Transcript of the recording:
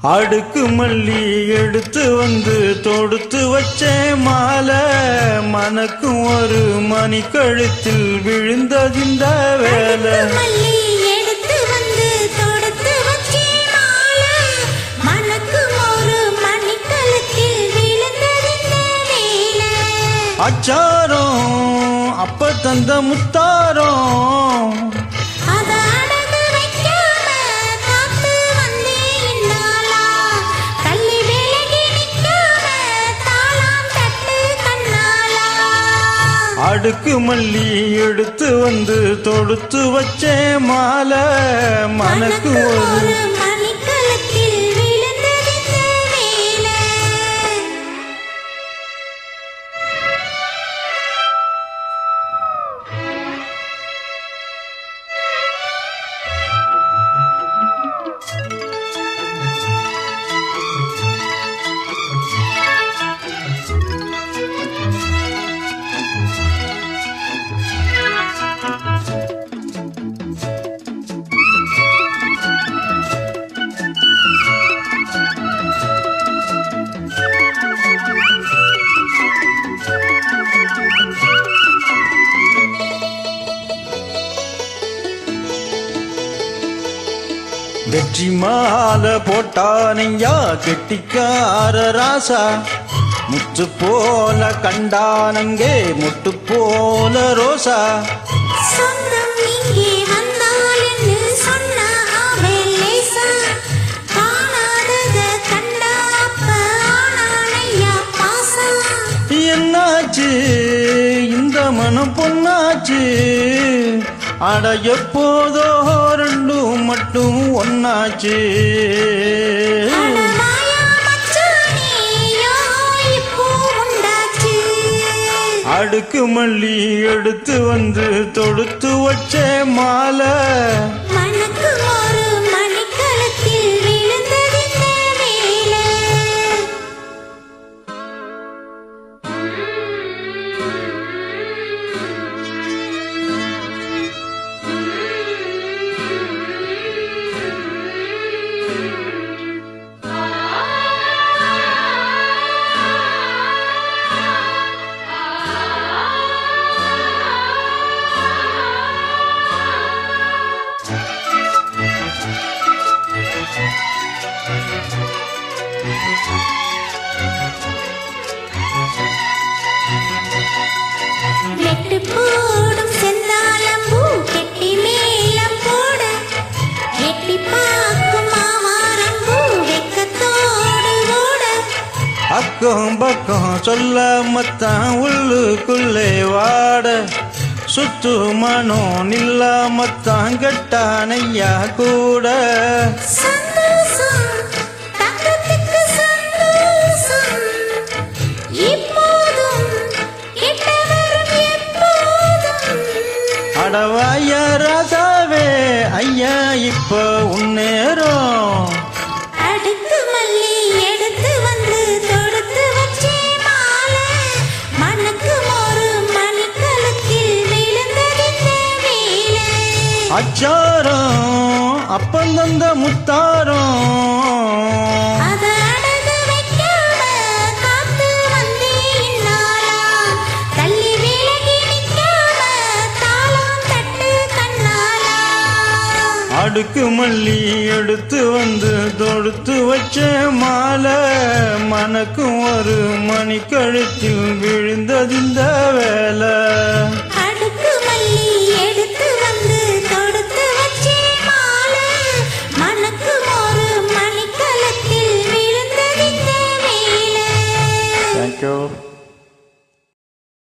அடுக்கு மல்லி எடுத்து வந்து தொடுத்து வச்சே மாலை மனக்கும் ஒரு மணி கழுத்தில் விழுந்ததிந்த வேலை அச்சாரம் அப்ப தந்த முத்தாரம் அடுக்கு மல்லி எடுத்து வந்து தொடுத்து வச்சே மாலை மனக்கு ஒரு வெற்றி மாலை போட்டானையா கெட்டிக்கார ராசா முத்து போல கண்டானங்கே முட்டு போல ரோசா என்னாச்சு இந்த மனம் பொன்னாச்சு அட எப்போதோ ரெண்டும் மட்டும் ஒன்னாச்சு அடுக்கு மல்லி எடுத்து வந்து தொடுத்து வச்சே மாலை அக்கம் பக்கம் சொல்ல மத்தான் உள்ளுக்குள்ளே வாட சுத்து மனோ நில்லாமத்தான் கட்டானையா கூட அடவாயா ராசாவே ஐயா இப்ப உன்னேரம் அச்சாரம் அப்பந்தந்த முத்தாரம் அடுக்கு மல்லி எடுத்து வந்து தொடுத்து வச்ச மாலை மனக்கும் ஒரு மணி கழுத்தில் விழுந்ததிந்த வேலை